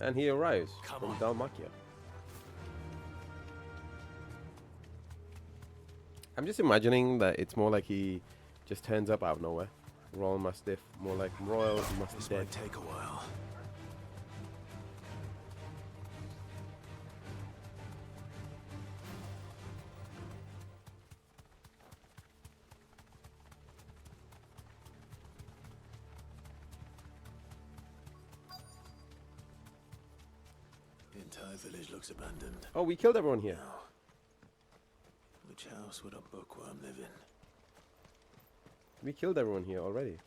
And he arrives Come from on. Dalmatia. I'm just imagining that it's more like he just turns up out of nowhere. Royal Mastiff, more like Royal Mastiff This dead. might take a while. The entire village looks abandoned. Oh, we killed everyone here. Now, which house would a bookworm live in? We killed everyone here already.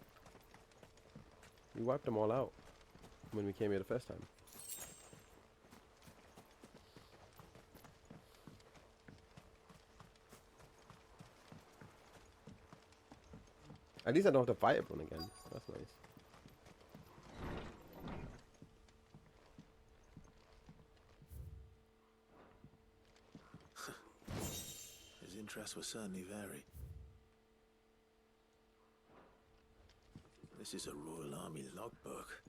We wiped them all out when we came here the first time. At least I don't have to fight everyone again. That's nice. His interests will certainly vary. This is a Royal Army logbook.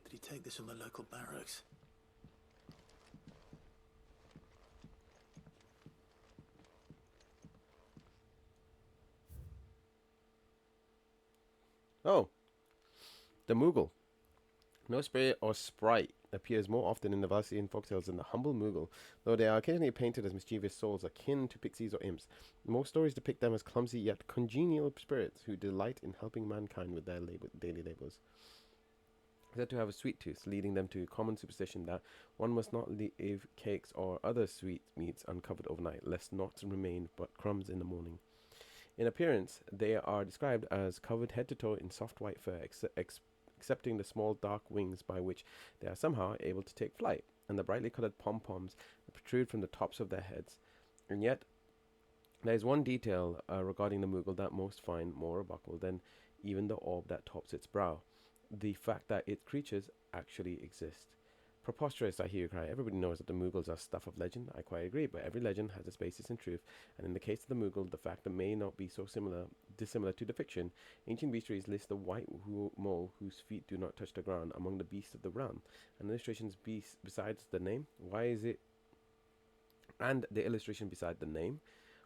Did he take this from the local barracks? Oh, the Moogle. No spirit or sprite appears more often in the Valkyrian folktales than the humble Moogle, though they are occasionally painted as mischievous souls akin to pixies or imps. Most stories depict them as clumsy yet congenial spirits who delight in helping mankind with their daily labors. Said to have a sweet tooth, leading them to common superstition that one must not leave cakes or other sweet meats uncovered overnight, lest naught remain but crumbs in the morning. In appearance, they are described as covered head to toe in soft white fur, excepting the small dark wings by which they are somehow able to take flight, and the brightly colored pom-poms that protrude from the tops of their heads. And yet, there is one detail regarding the Moogle that most find more remarkable than even the orb that tops its brow: the fact that its creatures actually exist. Preposterous, I hear you cry. Everybody knows that the Mughals are stuff of legend. I quite agree, but every legend has its basis in truth, and in the case of the Mughal, the fact that may not be so dissimilar to the fiction. Ancient bestiaries list the white mole whose feet do not touch the ground among the beasts of the realm, and illustrations besides the name. Why is it? And the illustration beside the name,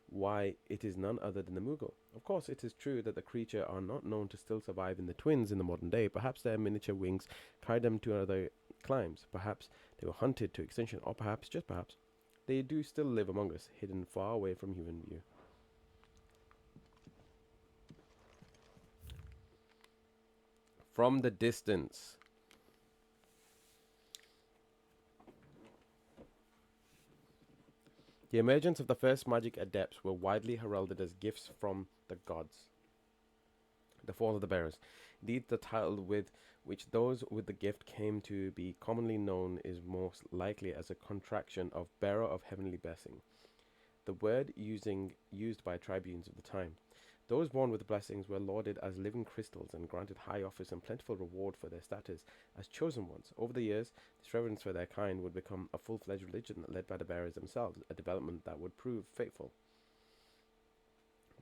why it is none other than the Mughal. Of course, it is true that the creature are not known to still survive in the twins in the modern day. Perhaps their miniature wings carried them to other climes. Perhaps they were hunted to extinction, or perhaps, just perhaps, they do still live among us, hidden far away from human view. From the distance. The emergence of the first magic adepts were widely heralded as gifts from the gods. The fall of the bearers. Indeed, the title with which those with the gift came to be commonly known is most likely as a contraction of bearer of heavenly blessing, the word used by tribunes of the time. Those born with blessings were lauded as living crystals and granted high office and plentiful reward for their status as chosen ones. Over the years, this reverence for their kind would become a full-fledged religion led by the bearers themselves, a development that would prove fateful.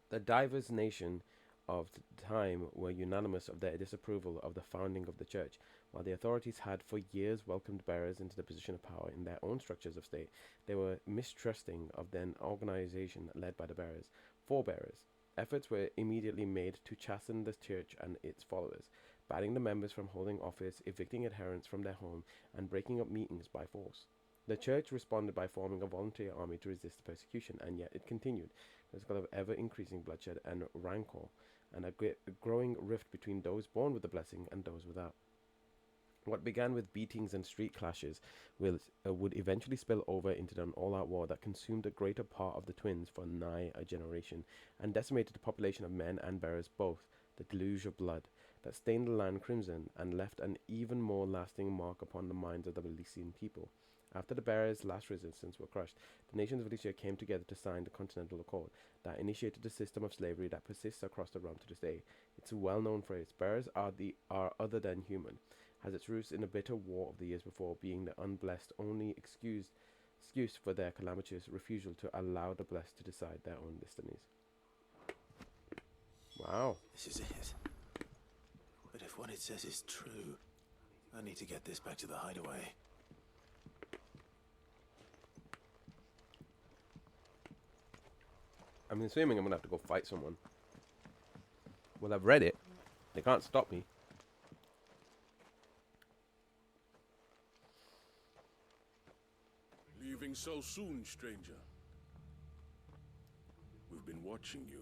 The divers nation of the time were unanimous of their disapproval of the founding of the church. While the authorities had for years welcomed bearers into the position of power in their own structures of state, they were mistrusting of an organization led by the bearers, forebearers. Efforts were immediately made to chasten the church and its followers, banning the members from holding office, evicting adherents from their home, and breaking up meetings by force. The church responded by forming a volunteer army to resist the persecution, and yet it continued, as a result of ever-increasing bloodshed and rancor, and a growing rift between those born with the blessing and those without. What began with beatings and street clashes would eventually spill over into an all-out war that consumed a greater part of the twins for nigh a generation, and decimated the population of men and bearers both, the deluge of blood that stained the land crimson and left an even more lasting mark upon the minds of the Valisian people. After the bearers' last resistance were crushed, the nations of Valicia came together to sign the Continental Accord that initiated the system of slavery that persists across the realm to this day. It's a well-known phrase, bearers are other than human, has its roots in a bitter war of the years before, being the unblessed only excuse for their calamitous refusal to allow the blessed to decide their own destinies. Wow. This is it. But if what it says is true, I need to get this back to the hideaway. I'm assuming I'm gonna have to go fight someone. Well, I've read it. They can't stop me. Leaving so soon, stranger? We've been watching you.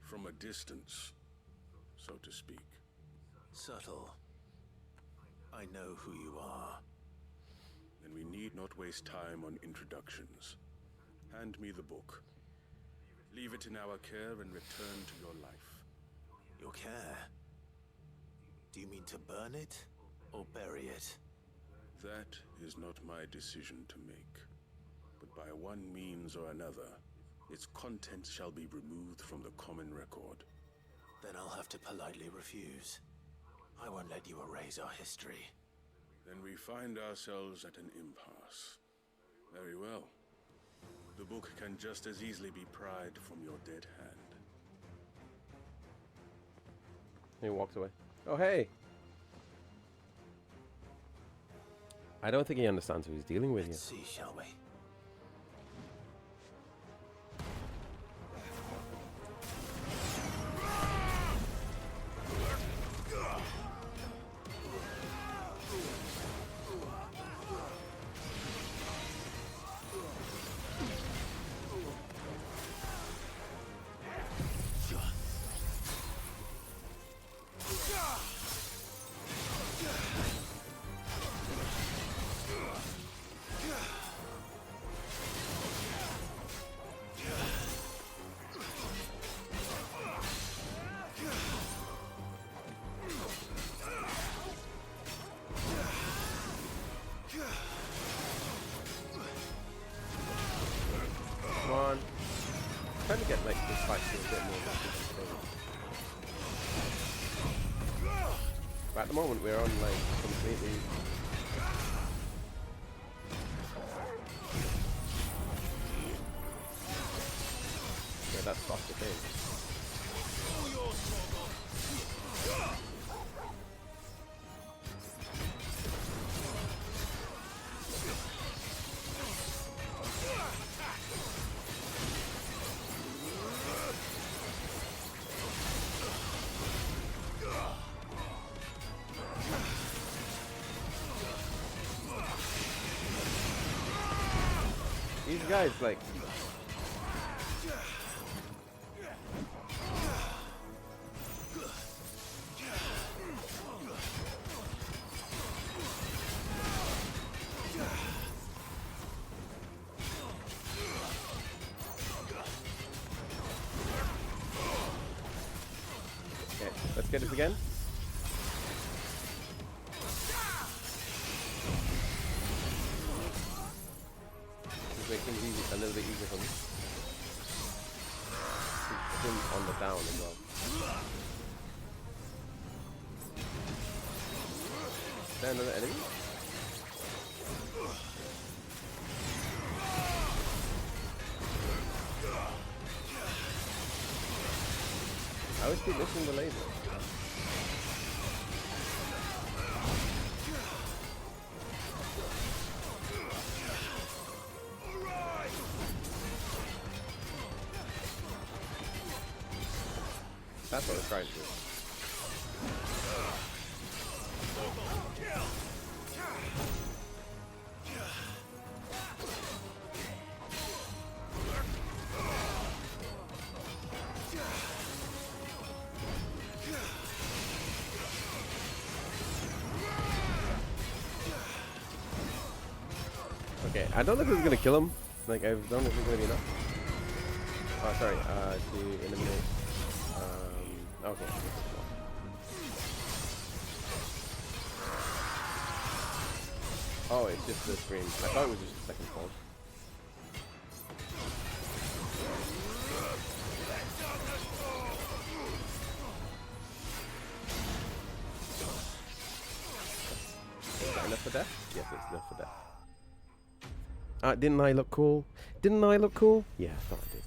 From a distance, so to speak. Subtle. I know who you are. Then we need not waste time on introductions. Hand me the book. Leave it in our care and return to your life. Your care? Do you mean to burn it or bury it? That is not my decision to make. But by one means or another, its contents shall be removed from the common record. Then I'll have to politely refuse. I won't let you erase our history. Then we find ourselves at an impasse. Very well. The book can just as easily be pried from your dead hand. He walks away. Oh, hey! I don't think he understands who he's dealing with here. Let's see, shall we? Come on. I'm trying to get like this fight to a bit more rapid. But at the moment we're on like completely. Yeah, that's off the thing. These guys like okay, let's get this again. Make things easy, a little bit easier for me. Put him on the down as well. Is there another enemy? I always keep missing the laser. That's what we're trying to do. Okay, I don't know if this is gonna kill him. Like, I don't know if it's gonna be enough. Oh, sorry, to eliminate. Okay. Oh, it's just the screen. I thought it was just a second phone. Is that enough for death? Yes, it's enough for death. Didn't I look cool? Didn't I look cool? Yeah, I thought I did.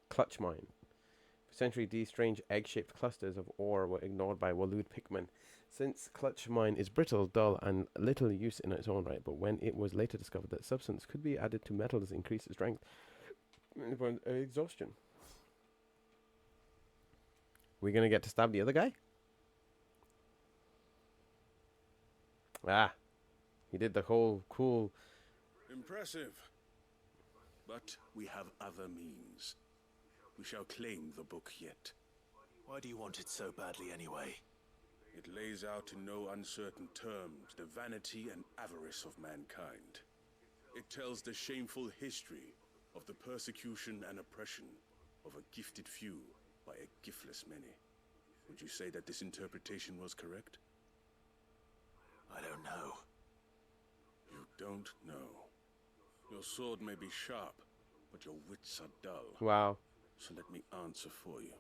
Clutch mine. For centuries, these strange egg-shaped clusters of ore were ignored by Walud Pikmin, since clutch mine is brittle, dull, and little use in its own right. But when it was later discovered that substance could be added to metals to increase its strength, exhaustion. We're gonna get to stab the other guy? Ah, he did the whole cool. Impressive. But we have other means. We shall claim the book yet. Why do you want it so badly anyway? It lays out in no uncertain terms the vanity and avarice of mankind. It tells the shameful history of the persecution and oppression of a gifted few by a giftless many. Would you say that this interpretation was correct? I don't know. You don't know. Your sword may be sharp, but your wits are dull. Wow. So let me answer for you.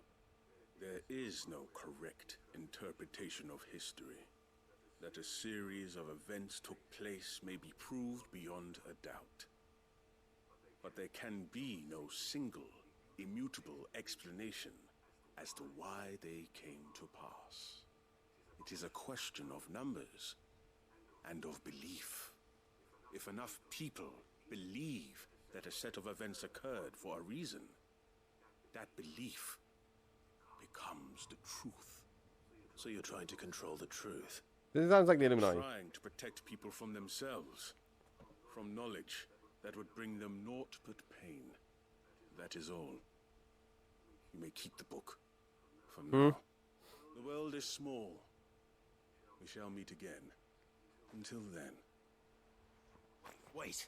There is no correct interpretation of history. That a series of events took place may be proved beyond a doubt. But there can be no single, immutable explanation as to why they came to pass. It is a question of numbers and of belief. If enough people believe that a set of events occurred for a reason, that belief becomes the truth. So you're trying to control the truth? This sounds like the Illuminati. Trying to protect people from themselves, from knowledge that would bring them naught but pain. That is all. You may keep the book. For now. The world is small. We shall meet again. Until then. Wait.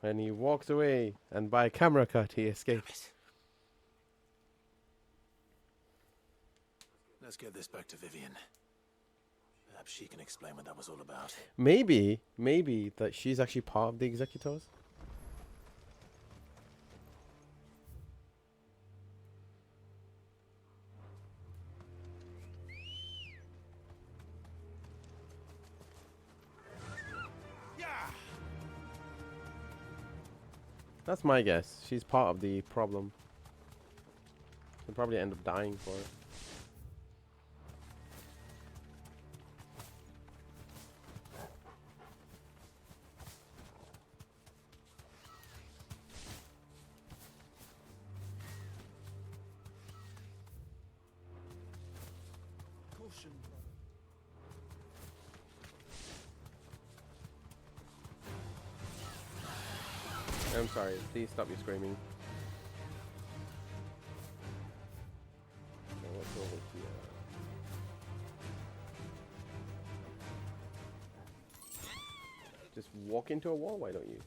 And he walks away, and by camera cut, he escapes. Let's get this back to Vivian. Perhaps she can explain what that was all about. Maybe that she's actually part of the Executors. That's my guess. She's part of the problem. She'll probably end up dying for it. I'm sorry, please stop your screaming. Now let's go over here. Just walk into a wall, why don't you?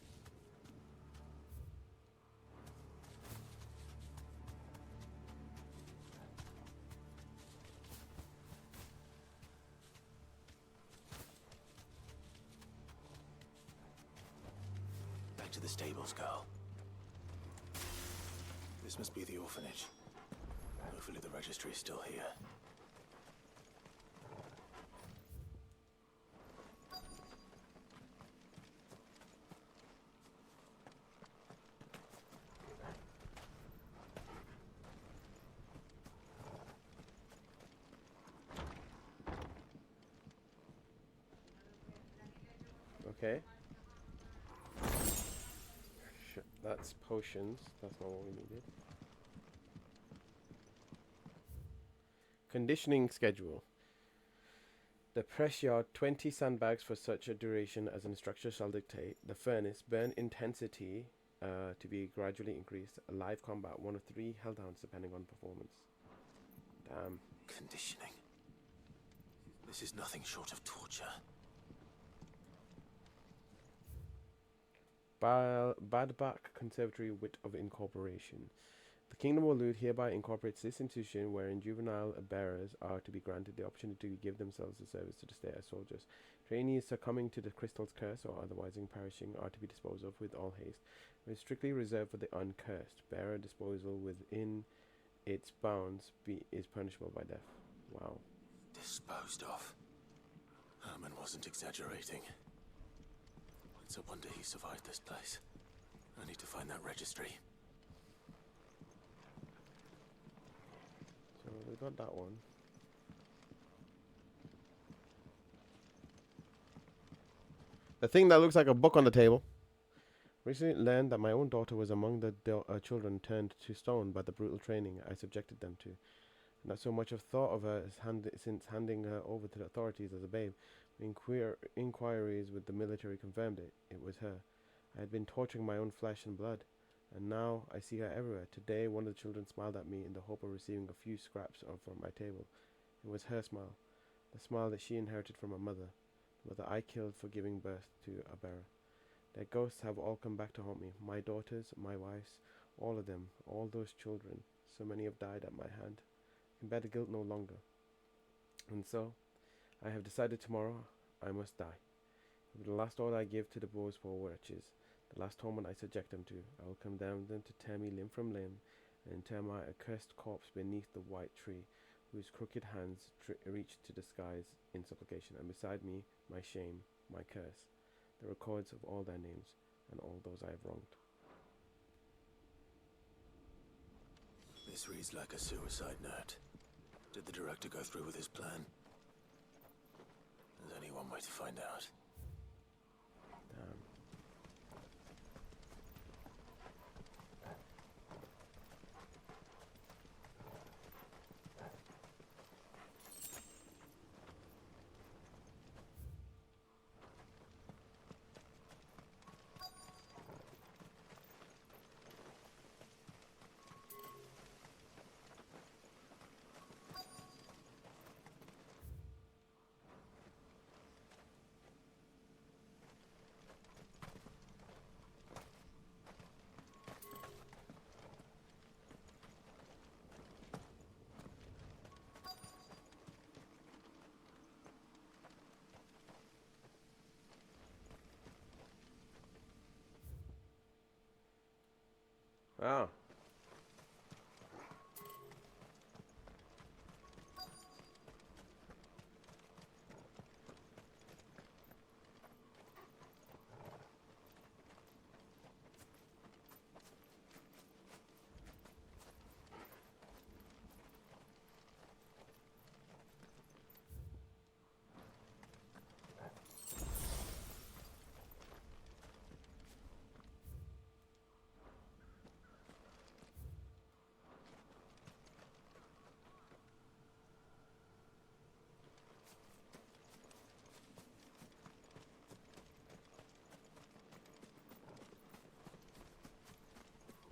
Back to the stables, girl. This must be the orphanage. Hopefully the registry is still here. Okay. That's potions. That's not what we needed. Conditioning schedule. The press yard, 20 sandbags for such a duration as an instructor shall dictate. The furnace, burn intensity to be gradually increased. Live combat, 1 of 3 helldowns depending on performance. Damn. Conditioning. This is nothing short of torture. Badbach Conservatory Wit of Incorporation. The Kingdom of Walud hereby incorporates this institution wherein juvenile bearers are to be granted the opportunity to give themselves the service to the state as soldiers. Trainees succumbing to the crystal's curse or otherwise perishing are to be disposed of with all haste. It is strictly reserved for the uncursed. Bearer disposal within its bounds is punishable by death. Wow. Disposed of. Herman wasn't exaggerating. It's a wonder he survived this place. I need to find that registry. we got that one. The thing that looks like a book on the table. Recently learned that my own daughter was among the children turned to stone by the brutal training I subjected them to. Not so much of thought of her since handing her over to the authorities as a babe. Inquiries with the military confirmed it. It was her. I had been torturing my own flesh and blood, and now I see her everywhere. Today, one of the children smiled at me in the hope of receiving a few scraps from my table. It was her smile, the smile that she inherited from her mother, the mother I killed for giving birth to a bearer. Their ghosts have all come back to haunt me. My daughters, my wives, all of them, all those children. So many have died at my hand. I can bear the guilt no longer. And so, I have decided tomorrow I must die. It will be the last order I give to the boys poor wretches, the last torment I subject them to. I will condemn them to tear me limb from limb, and inter my accursed corpse beneath the white tree, whose crooked hands reach to the skies in supplication, and beside me my shame, my curse, the records of all their names, and all those I have wronged. This reads like a suicide note. Did the director go through with his plan? There's only one way to find out. Damn. Wow.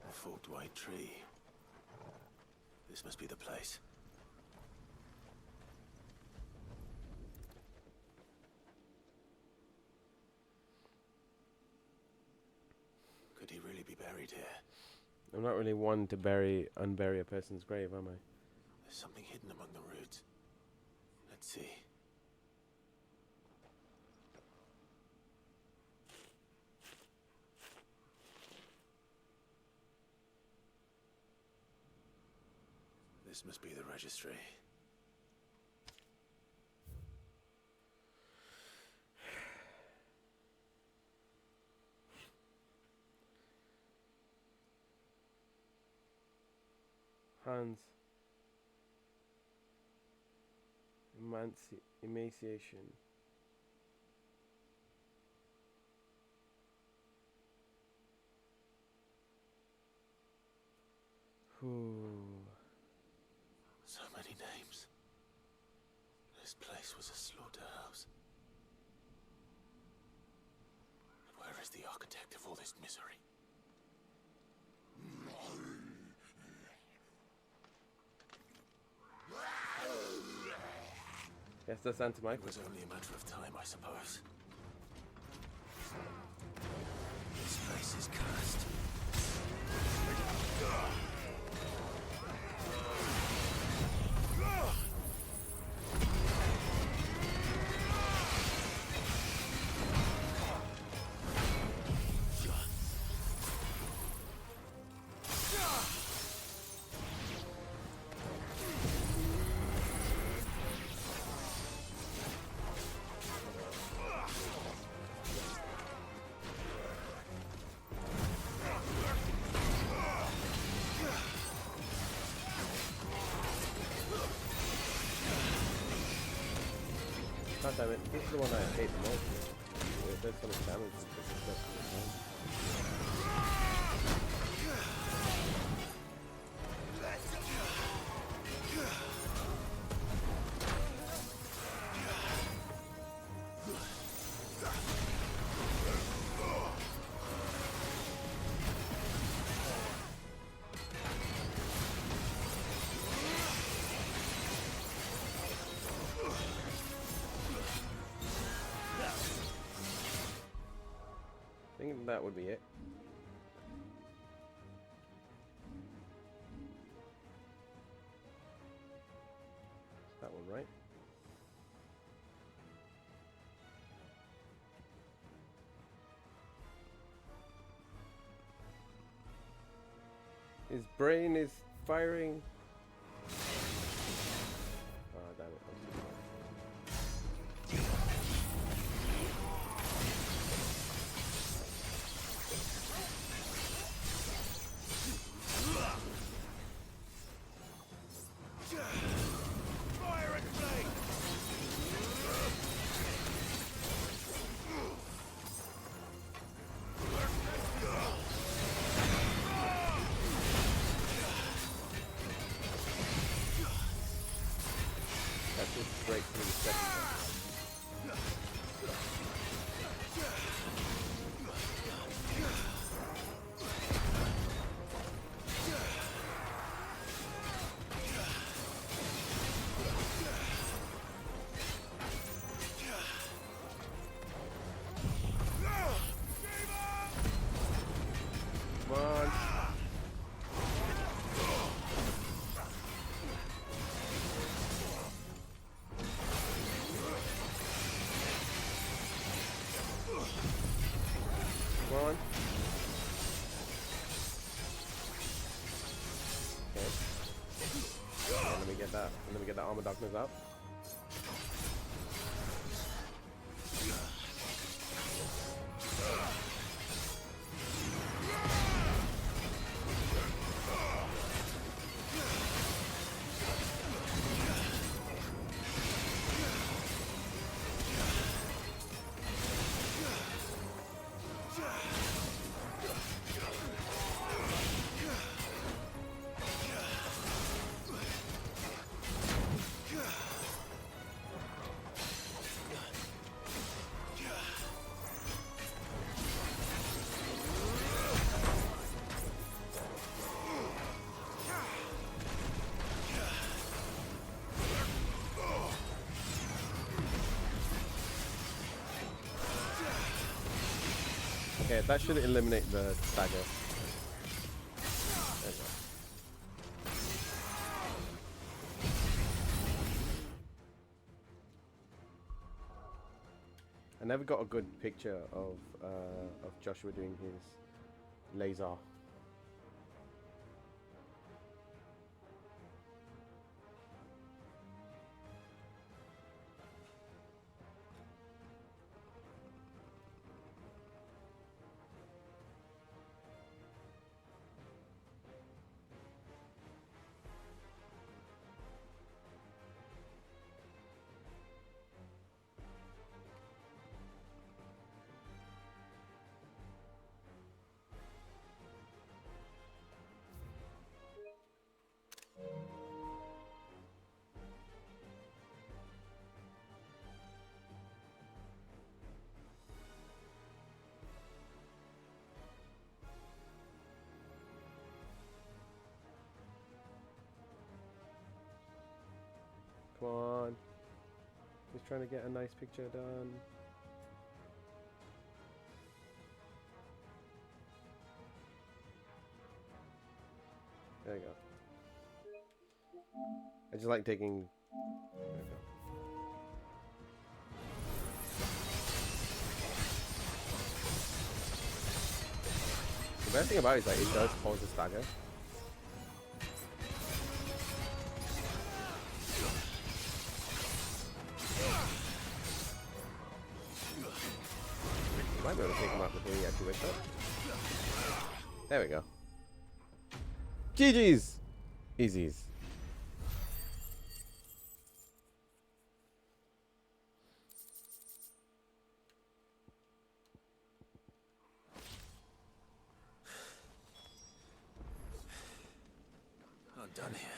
A forked white tree. This must be the place. Could he really be buried here? I'm not really one to unbury a person's grave, am I? There's something hidden among the roots. Let's see. This must be the registry. Hands. Emaciation. So many names. This place was a slaughterhouse. But where is the architect of all this misery? Yes, that's Santa Mike. It was only a matter of time, I suppose. This place is cursed. God damn it, this is the one I hate the most. It does so much damage. It's just I think that would be it. That one, right? His brain is firing. Oh, damn it. That's just break through the second one. Come on. Come on. Okay. Let me get that. Let me get that armor darkness out. Okay, that should eliminate the stagger. There we go. I never got a good picture of Joshua doing his laser. Come on. Just trying to get a nice picture done. There you go. I just like taking... There we go. The best thing about it is like it does cause a stagger. Might be able to take him out before he actually wakes up. There we go. GG's! Easies. done here.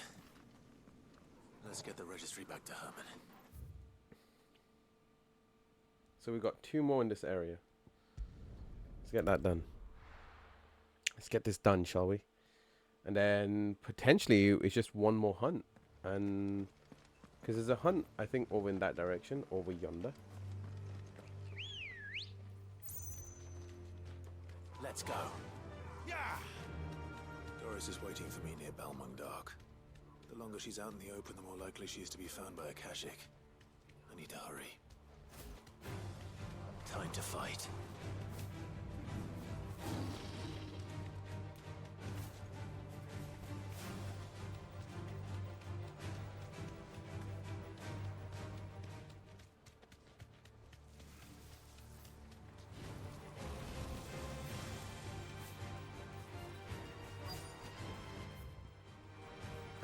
Let's get the registry back to Herman. So we've got 2 more in this area. Let's get that done. Let's get this done, shall we? And then potentially it's just 1 more hunt. And because there's a hunt, I think, over in that direction, over yonder. Let's go. Yeah. Doris is waiting for me near Balmung Dock. The longer she's out in the open, the more likely she is to be found by a Kashik. I need to hurry. Time to fight.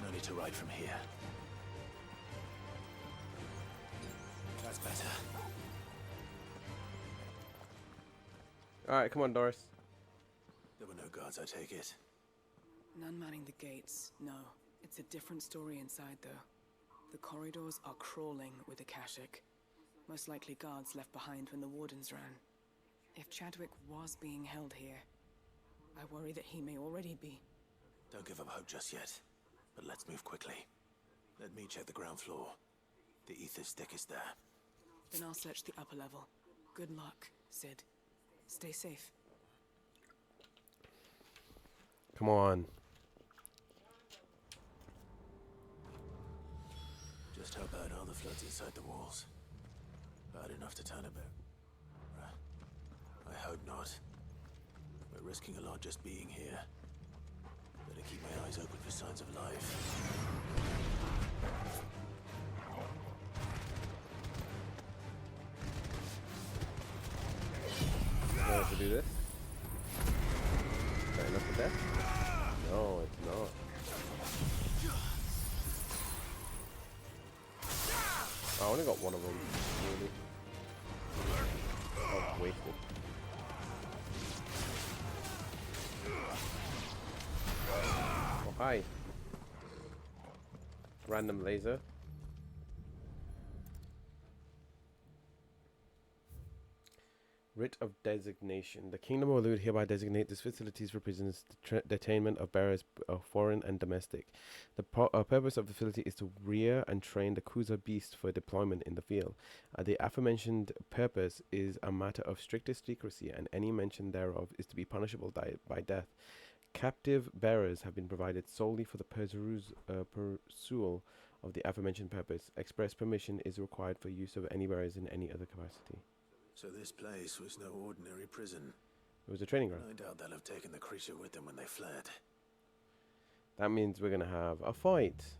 No need to ride from here. That's better. Alright, come on, Doris. There were no guards, I take it. None manning the gates, no. It's a different story inside, though. The corridors are crawling with Akashic. Most likely guards left behind when the wardens ran. If Chadwick was being held here, I worry that he may already be. Don't give up hope just yet. But let's move quickly. Let me check the ground floor. The ether stick is there. Then I'll search the upper level. Good luck, Sid. Stay safe. Come on. Just how bad are the floods inside the walls? Bad enough to turn a bit. I hope not. We're risking a lot just being here. Better keep my eyes open for signs of life. Know to do this. Is that enough for death? No, it's not. I only got 1 of them, really. Oh, wasted. Oh, hi. Random laser. Writ of designation. The Kingdom of Alud hereby designate these facilities represents the detainment of bearers, foreign and domestic. The purpose of the facility is to rear and train the Kuza beast for deployment in the field. The aforementioned purpose is a matter of strictest secrecy, and any mention thereof is to be punishable by death. Captive bearers have been provided solely for the pursual of the aforementioned purpose. Express permission is required for use of any bearers in any other capacity. So this place was no ordinary prison. It was a training ground. I doubt they'll have taken the creature with them when they fled. That means we're gonna have a fight.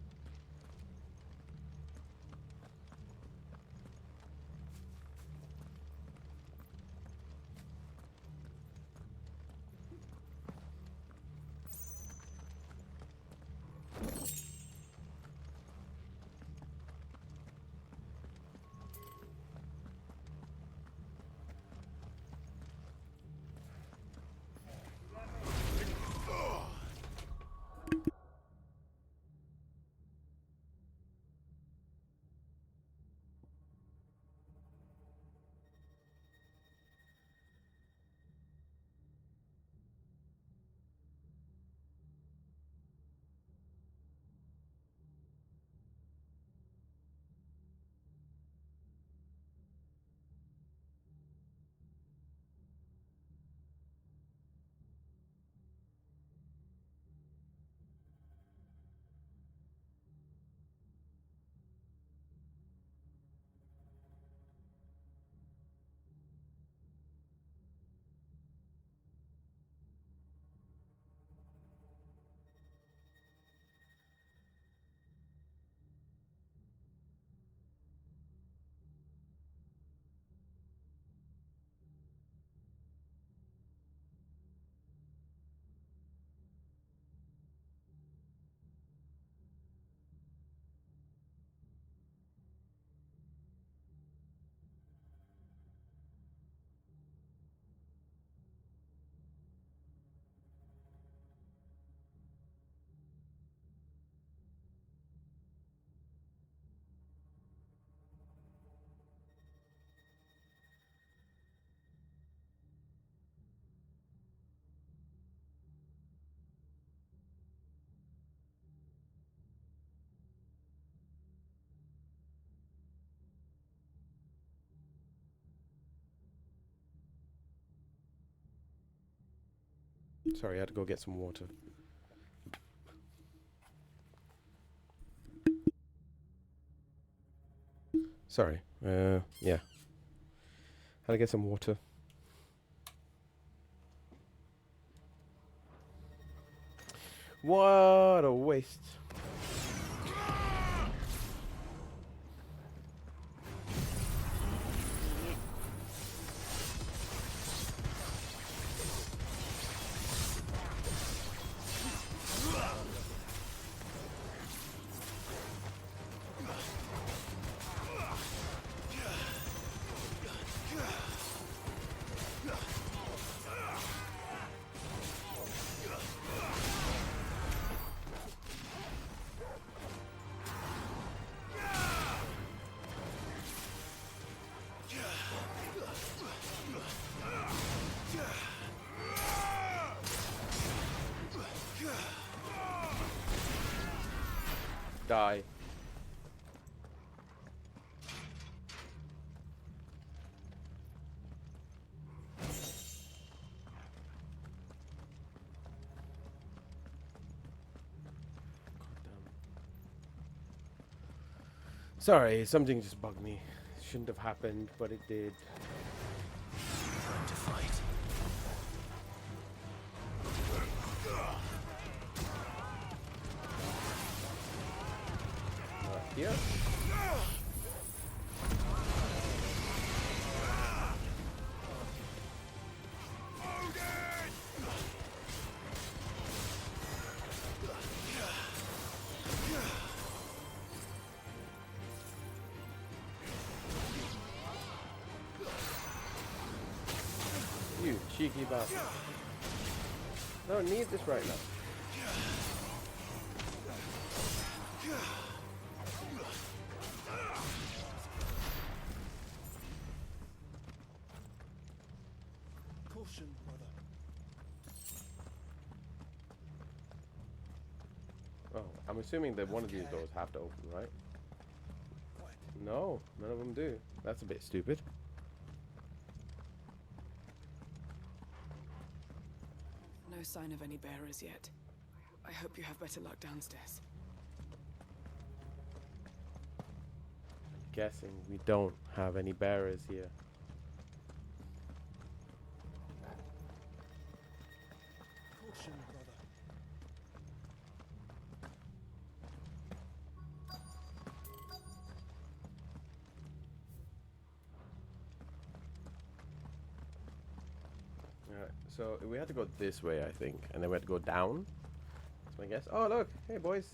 Sorry, I had to go get some water. Sorry. Yeah. Had to get some water. What a waste. Die. Sorry, something just bugged me. Shouldn't have happened, but it did. Time to fight. Here. You cheeky bastard. I don't need this right now. Caution, brother. Oh, I'm assuming that one of these doors have to open, right? Quiet. No, none of them do. That's a bit stupid. No sign of any bearers yet. I hope you have better luck downstairs. Guessing we don't have any bearers here. Caution, brother. Alright, so we had to go this way, I think, and then we had to go down. That's my guess. Oh, look! Hey, boys!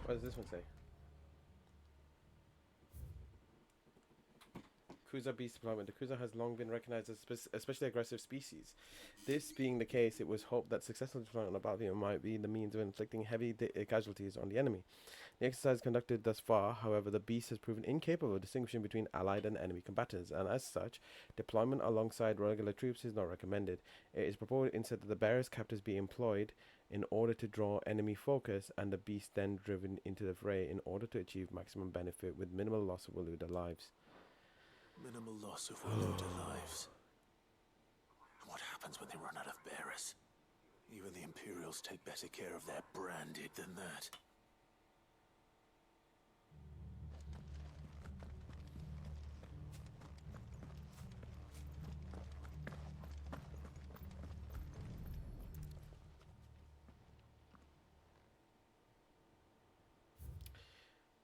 What does this one say? Kuza beast deployment. The Kuza has long been recognized as especially aggressive species. This being the case, it was hoped that successful deployment on the battlefield might be the means of inflicting heavy casualties on the enemy. The exercise conducted thus far, however, the beast has proven incapable of distinguishing between allied and enemy combatants, and as such, deployment alongside regular troops is not recommended. It is proposed instead that the bearer's captors be employed in order to draw enemy focus, and the beast then driven into the fray in order to achieve maximum benefit with minimal loss of Waluda lives. Minimal loss of Waluda lives. And what happens when they run out of bearers? Even the Imperials take better care of their branded than that.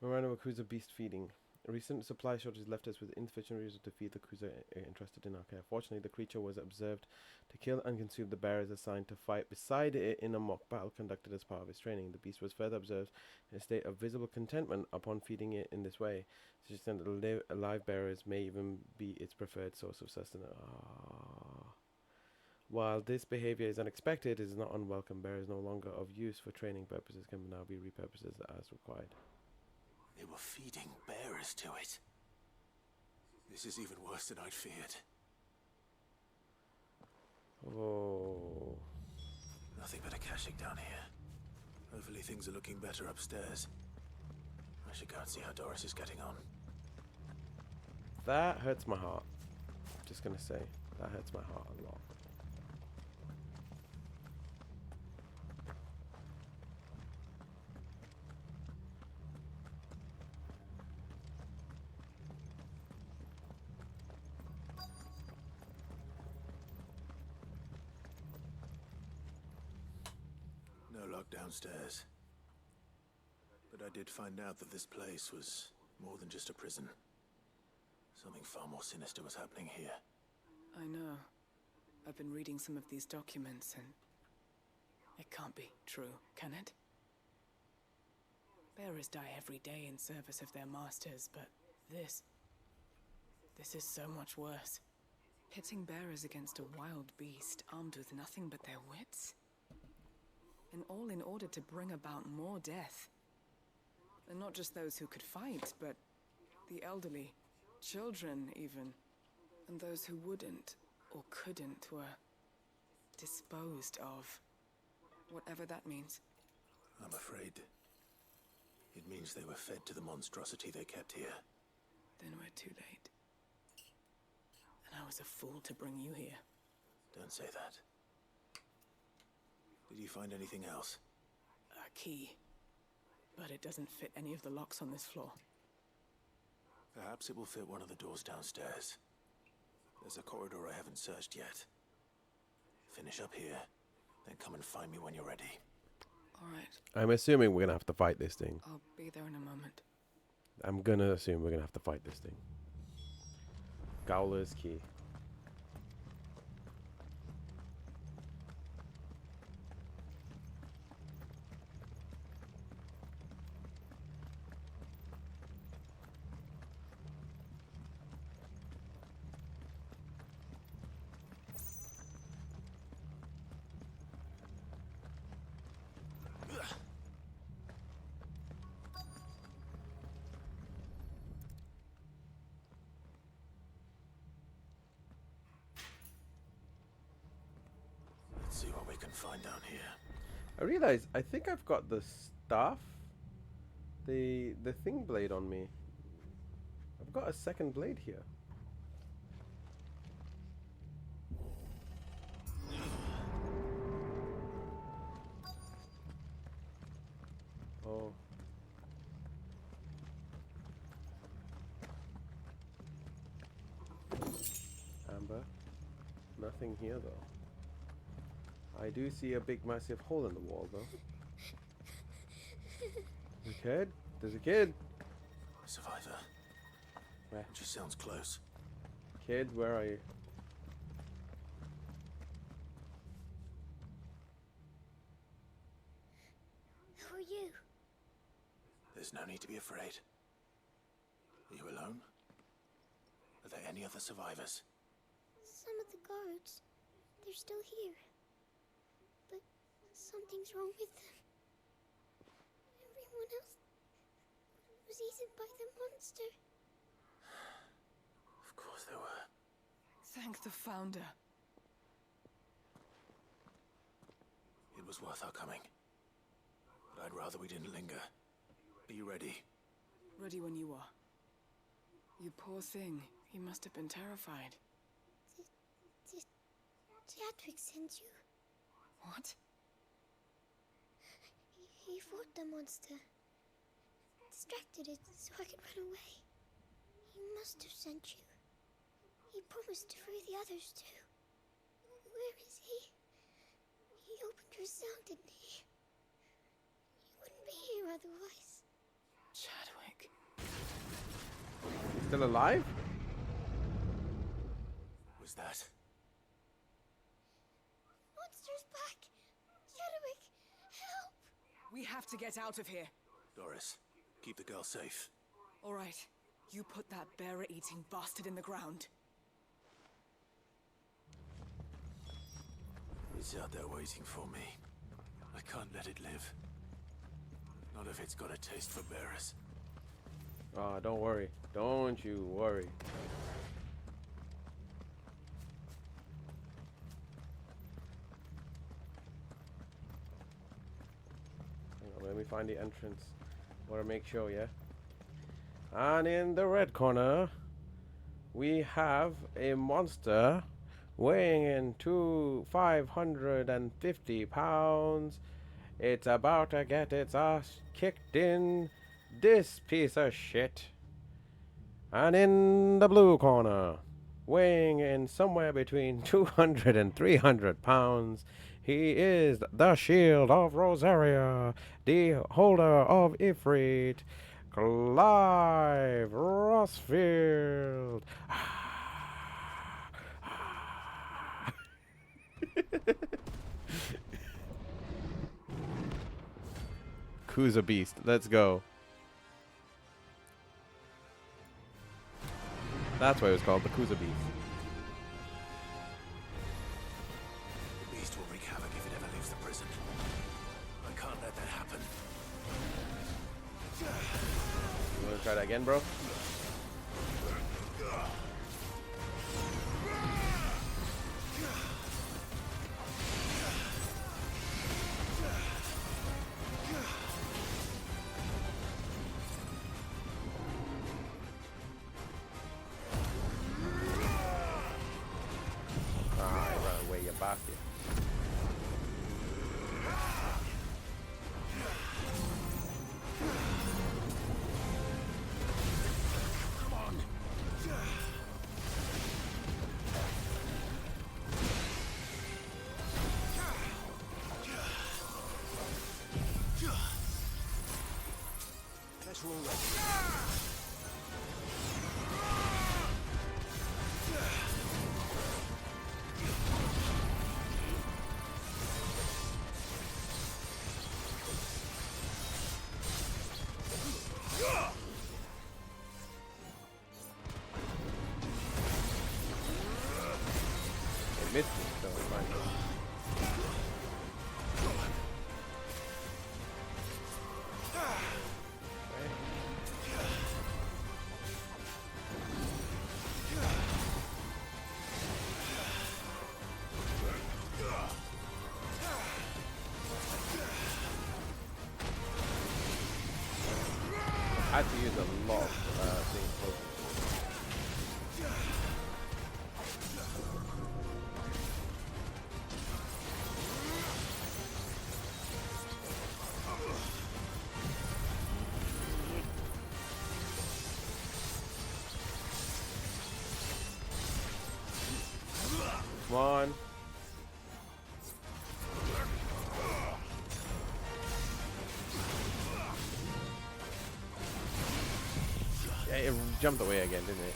Memorandum of Kuza beast feeding. A recent supply shortage left us with insufficient resources to feed the Kuza entrusted in our care. Fortunately, the creature was observed to kill and consume the bearers assigned to fight beside it in a mock battle conducted as part of its training. The beast was further observed in a state of visible contentment upon feeding it in this way, suggesting that live bearers may even be its preferred source of sustenance. While this behavior is unexpected, it is not unwelcome. Bear is no longer of use for training purposes, can now be repurposed as required. They were feeding bearers to it. This is even worse than I'd feared. Oh. Nothing but a caching down here. Hopefully things are looking better upstairs. I should go and see how Doris is getting on. That hurts my heart. Just gonna say, that hurts my heart a lot. No luck downstairs. But I did find out that this place was more than just a prison. Something far more sinister was happening here. I know. I've been reading some of these documents and it can't be true, can it? Bearers die every day in service of their masters, but this is so much worse. Pitting bearers against a wild beast armed with nothing but their wits? And all in order to bring about more death. And not just those who could fight, but the elderly, children even. And those who wouldn't or couldn't were disposed of. Whatever that means. I'm afraid it means they were fed to the monstrosity they kept here. Then we're too late. And I was a fool to bring you here. Don't say that. Did you find anything else? A key. But it doesn't fit any of the locks on this floor. Perhaps it will fit one of the doors downstairs. There's a corridor I haven't searched yet. Finish up here, then come and find me when you're ready. Alright, I'm assuming we're gonna have to fight this thing. I'll be there in a moment. I'm gonna assume we're gonna have to fight this thing. Gowler's key. Let's see what we can find down here. I realize I think I've got the staff, the thing blade on me. I've got a second blade here. Oh. Amber. Nothing here though. I do see a big massive hole in the wall though. A kid? There's a kid. A survivor. Where? She sounds close. Kid, where are you? Who are you? There's no need to be afraid. Are you alone? Are there any other survivors? Some of the guards. They're still here. But something's wrong with them. Everyone else was eaten by the monster. Of course there were. Thank the Founder. It was worth our coming. But I'd rather we didn't linger. Are you ready? Ready when you are. You poor thing. You must have been terrified. Did Chadwick send you? What? He fought the monster. Distracted it so I could run away. He must have sent you. He promised to free the others too. Where is he? He opened your cell, didn't he? He wouldn't be here otherwise. Chadwick. Still alive? Was that? Monster's back! Chadwick, help! We have to get out of here. Doris, keep the girl safe. All right. You put that bearer-eating bastard in the ground. It's out there waiting for me. I can't let it live. Not if it's got a taste for bearers. Ah, don't worry. Don't you worry. Hang on, let me find the entrance. Want to make sure, yeah? And in the red corner, we have a monster weighing in 550 pounds. It's about to get its ass kicked in. This piece of shit. And in the blue corner, weighing in somewhere between 200 and 300 pounds, he is the Shield of Rosaria, the holder of Ifrit, Clive Rossfield. Kuza Beast, let's go. That's why it was called the Kuza Beast. The beast will wreak havoc if it ever leaves the prison. I can't let that happen. You wanna try that again, bro? Basket. Come on. Let's roll that. It missed me, so it's fine. I had to use a lot of things for Come on. Yeah, it jumped away again, didn't it?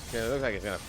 Okay, it looks like it's gonna.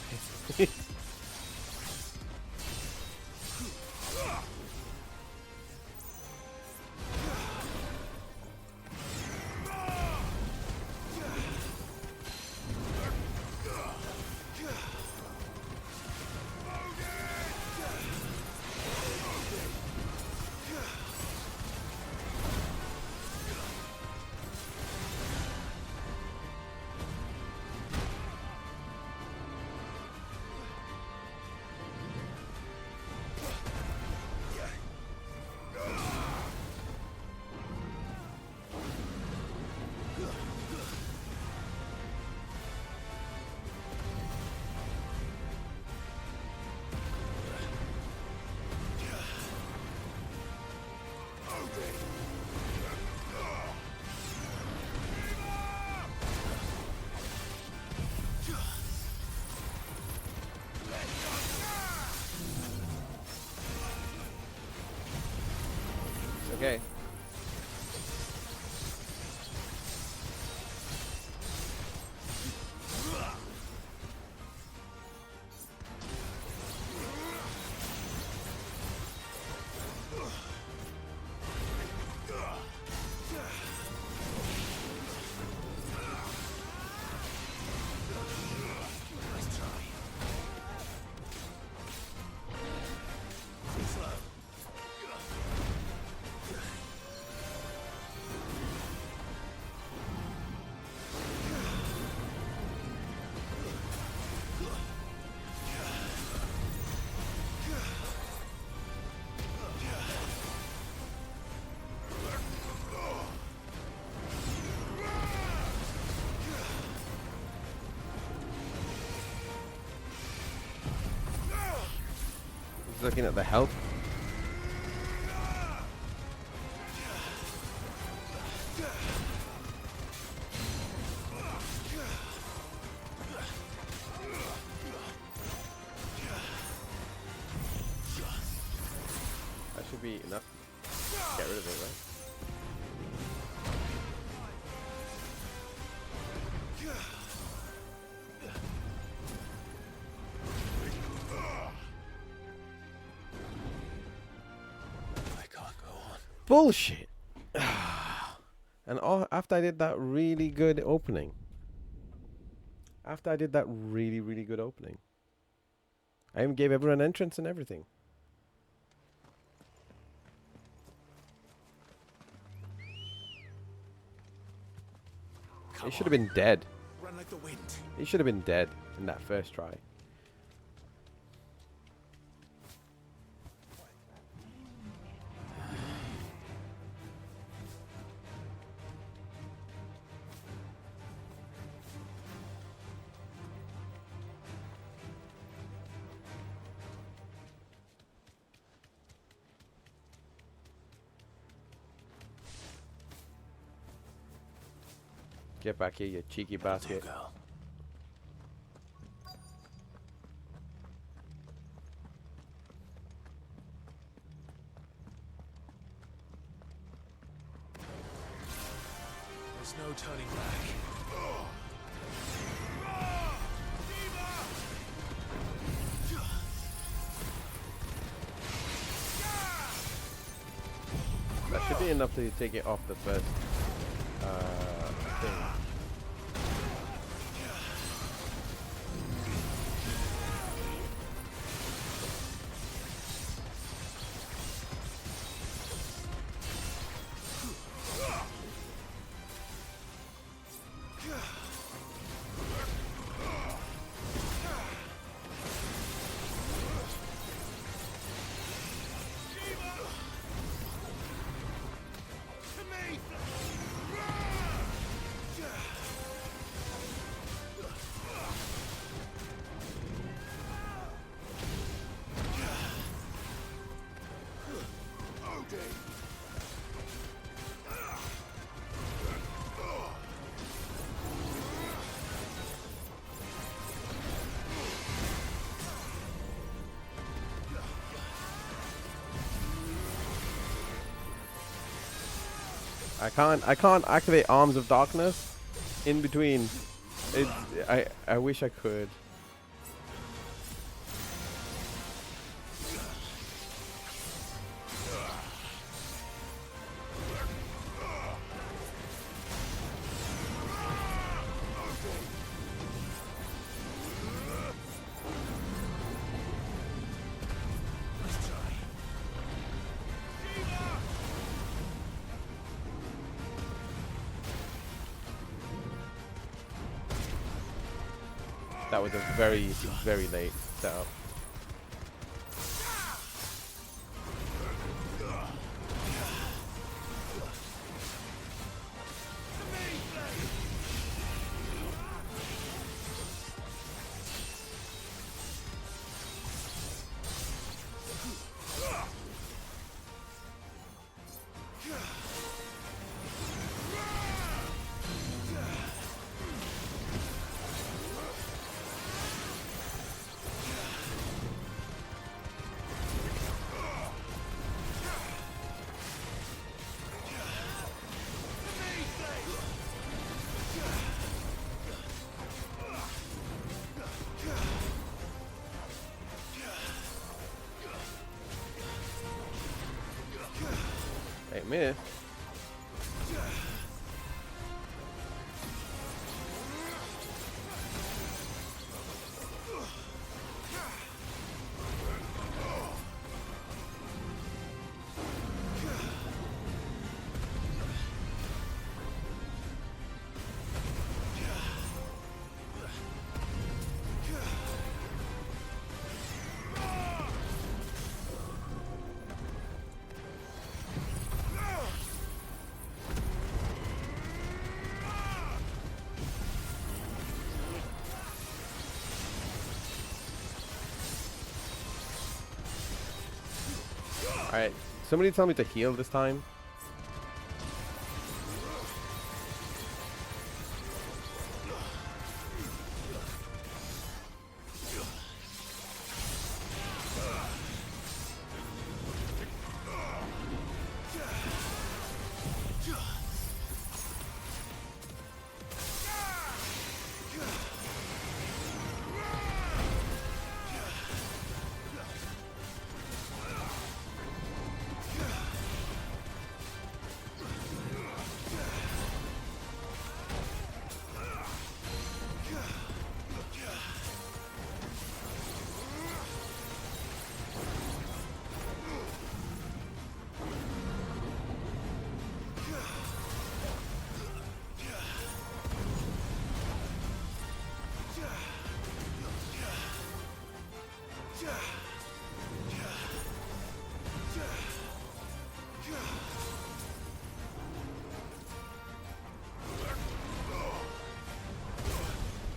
Okay. Looking at the health. That should be enough. Get rid of it, right? Bullshit. And after I did that really good opening. After I did that really, really good opening. I even gave everyone entrance and everything. He should have been dead. Run like the wind. He should have been dead in that first try. Get back here, you cheeky basket. Girl. There's no turning back. That should be enough to take it off the first thing. I can't activate Arms of Darkness in between. I wish I could. That was a very, very late setup. Miss. Alright, somebody tell me to heal this time.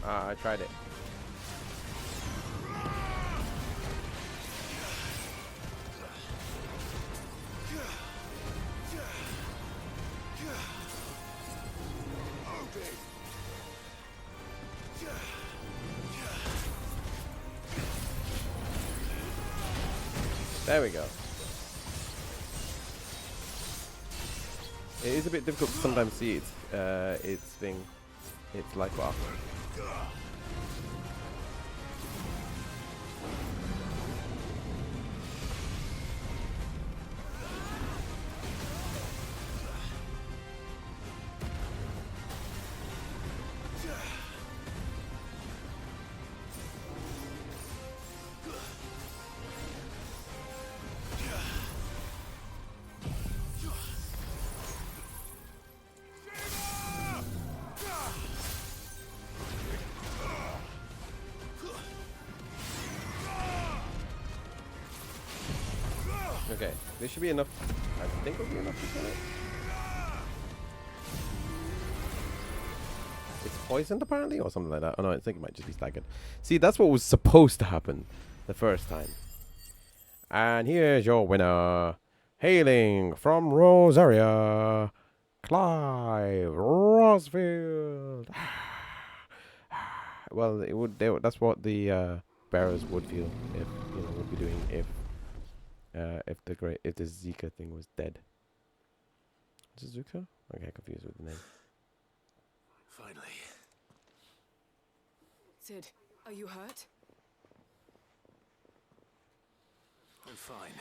Ah, I tried it. There we go. It is a bit difficult to sometimes see its thing. It's like wow. Okay, this should be enough. I think it'll be enough to kill it. It's poisoned apparently, or something like that. Oh no, I think it might just be staggered. See, that's what was supposed to happen the first time. And here's your winner, hailing from Rosaria, Clive Rosfield. Well, it would. That's what the bearers would feel if would be doing if the Zika thing was dead. Is it Zuka? I get confused with the name. Finally. Sid, are you hurt? I'm fine.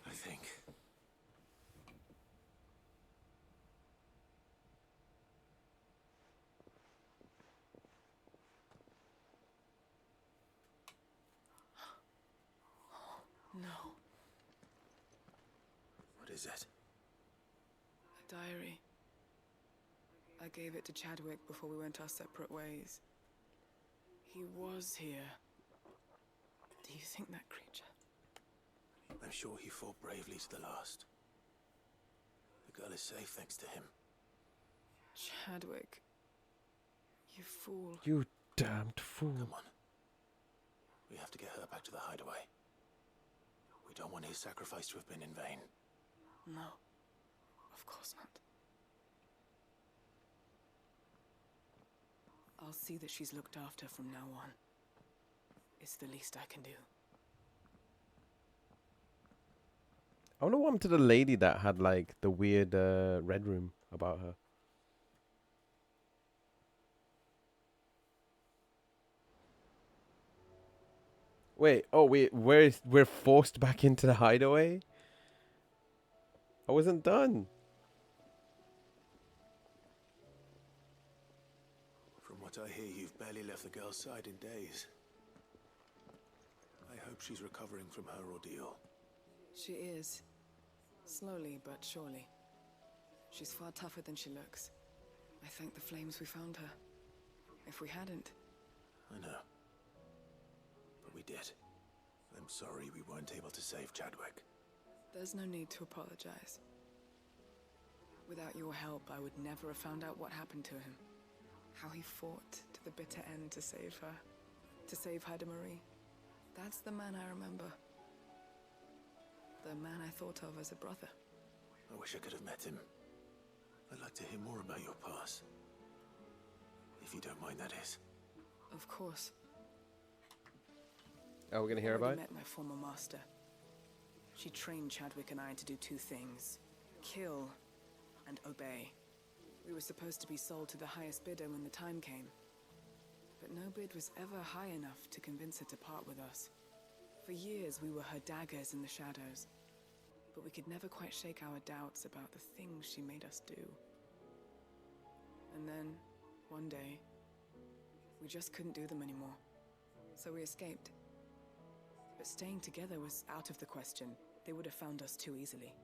I think. No. What is it? A diary. I gave it to Chadwick before we went our separate ways. He was here. Do you think that creature? I'm sure he fought bravely to the last. The girl is safe thanks to him. Chadwick. You fool. You damned fool. Come on. We have to get her back to the hideaway. We don't want his sacrifice to have been in vain. No. Of course not. I'll see that she's looked after from now on. It's the least I can do. I wonder what happened to the lady that had like the weird red room about her. Wait, oh wait, we're forced back into the hideaway? I wasn't done. From what I hear, you've barely left the girl's side in days. I hope she's recovering from her ordeal. She is. Slowly but surely. She's far tougher than she looks. I thank the flames we found her. If we hadn't... I know. But we did. I'm sorry we weren't able to save Chadwick. There's no need to apologize. Without your help, I would never have found out what happened to him. How he fought to the bitter end to save her. To save Haida Marie. That's the man I remember. The man I thought of as a brother. I wish I could have met him. I'd like to hear more about your past. If you don't mind, that is. Of course. Oh, we're gonna hear I about already it? met my former master. She trained Chadwick and I to do two things. Kill and obey. We were supposed to be sold to the highest bidder when the time came. But no bid was ever high enough to convince her to part with us. For years we were her daggers in the shadows. But we could never quite shake our doubts about the things she made us do. And then, one day, we just couldn't do them anymore. So we escaped. But staying together was out of the question. They would have found us too easily.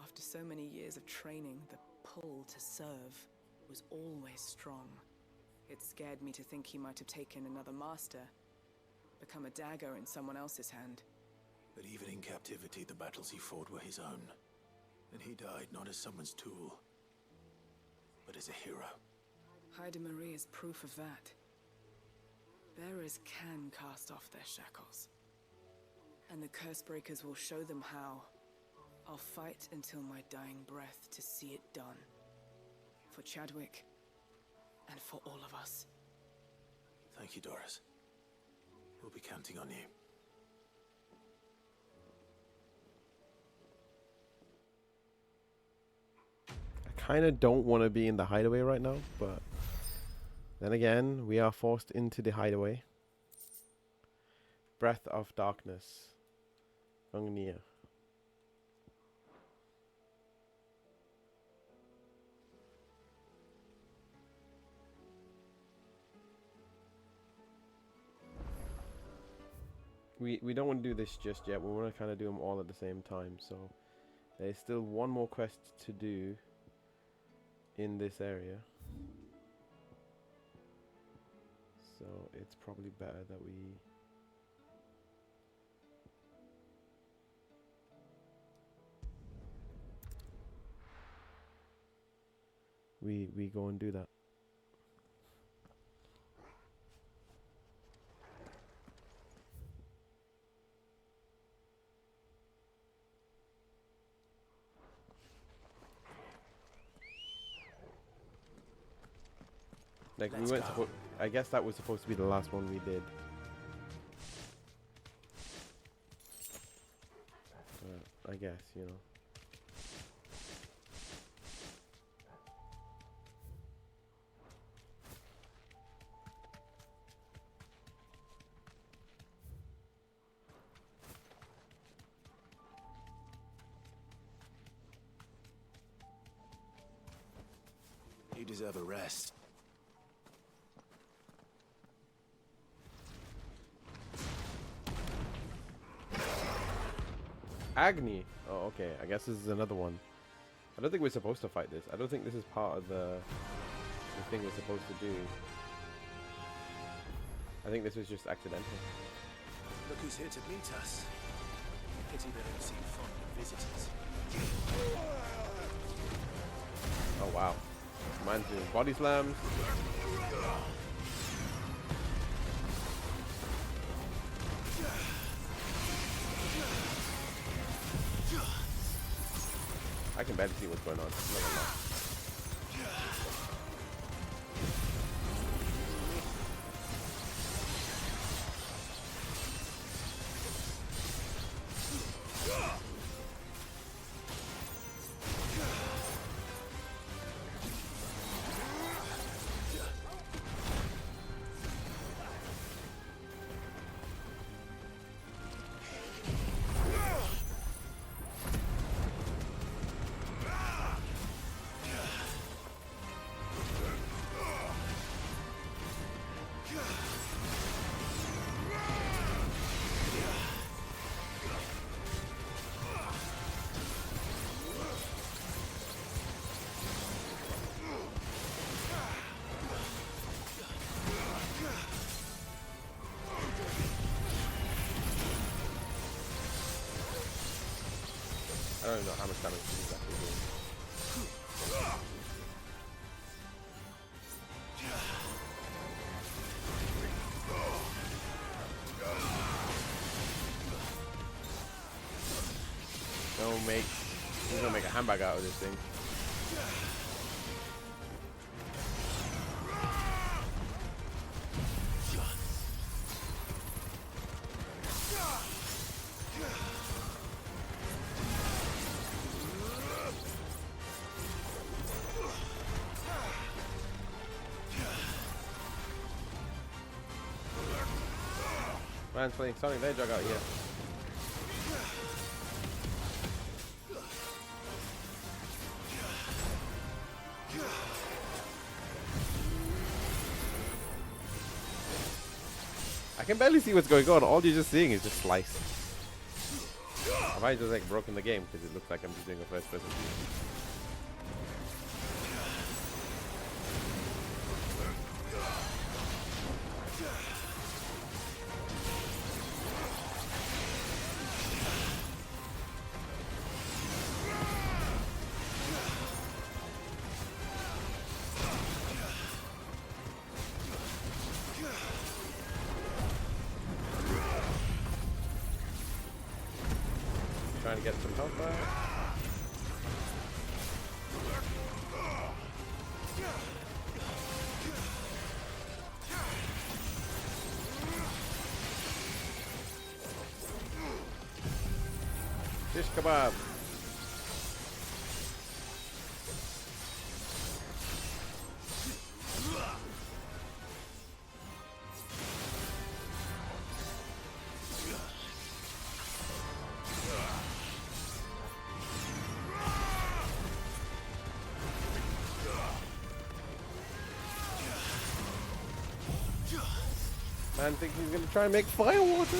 After so many years of training, the pull to serve was always strong. It scared me to think he might have taken another master, become a dagger in someone else's hand. But even in captivity, the battles he fought were his own. And he died not as someone's tool, but as a hero. Haida Marie is proof of that. Bearers can cast off their shackles. And the Cursebreakers will show them how. I'll fight until my dying breath to see it done. For Chadwick, and for all of us. Thank you, Doris. We'll be counting on you. I kind of don't want to be in the hideaway right now, but then again, we are forced into the hideaway. Breath of Darkness. AGNI. We don't want to do this just yet. We want to kind of do them all at the same time. So there's still one more quest to do in this area. So it's probably better that we go and do that. Like Let's we went. go. I guess that was supposed to be the last one we did. I guess, you know. You deserve a rest. AGNI. Oh, okay. I guess this is another one. I don't think we're supposed to fight this. I don't think this is part of the thing we're supposed to do. I think this was just accidental. Look who's here to meet us. Pity they don't seem fond of visitors. Oh wow. Man's doing body slams. I can barely see what's going on. I'm not gonna lie. don't know how much damage this is actually doing. He's gonna make a handbag out of this thing. Man's playing Sonic the Hedgehog out here. I can barely see what's going on. All you're just seeing is just slice. Have I just like broken the game because it looks like I'm just doing a first person view? Trying to get some health back. Shish kebab. Man thinks he's gonna try and make fire water.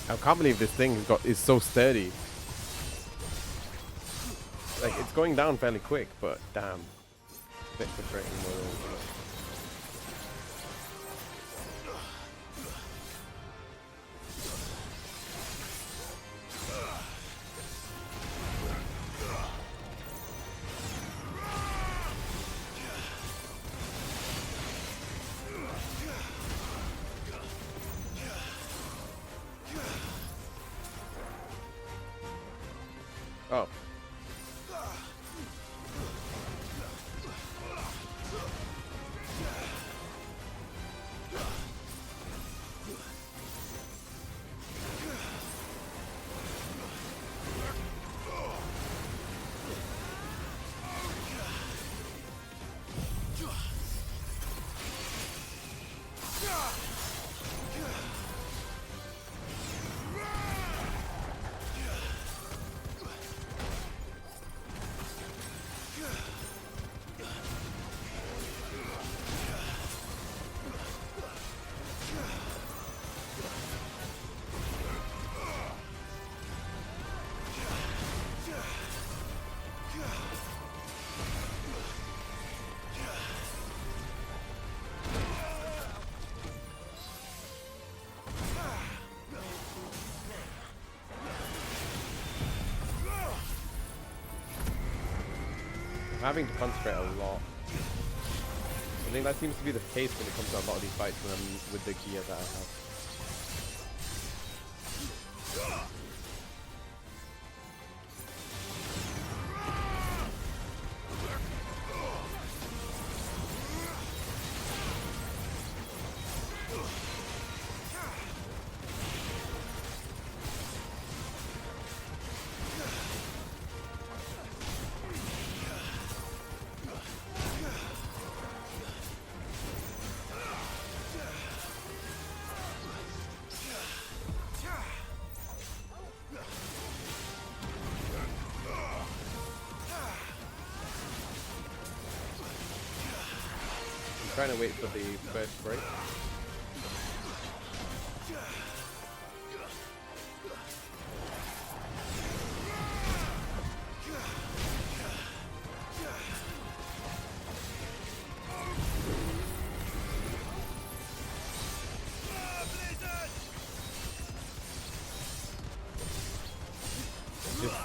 I can't believe this thing is so sturdy. Like, it's going down fairly quick, but damn. A bit frustrating. Oh. I'm having to concentrate a lot. I think that seems to be the case when it comes to a lot of these fights when I'm with the gear that I have. trying to wait for the first break.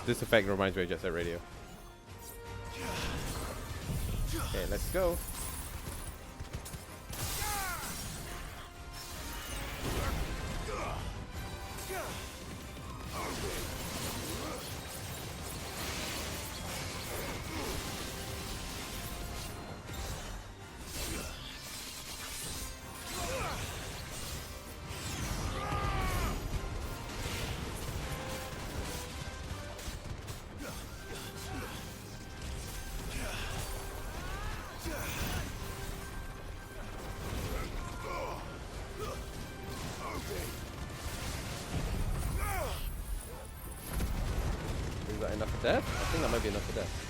This effect reminds me of Jet Set Radio. Okay, let's go. Is that enough for death? I think that might be enough for death.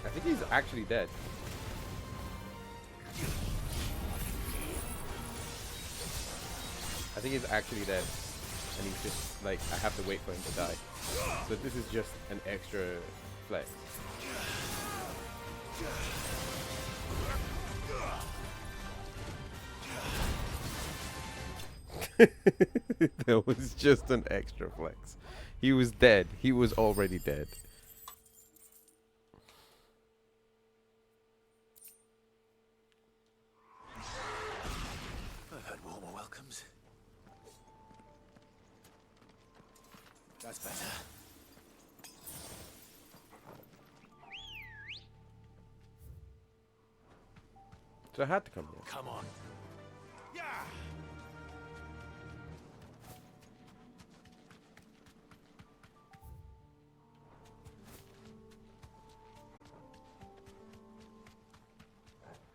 I think he's actually dead. I think he's actually dead. And he's just like, I have to wait for him to die. So this is just an extra flex. There was just an extra flex. He was dead. He was already dead. I've had warmer welcomes. That's better. So I had to come here. Come on.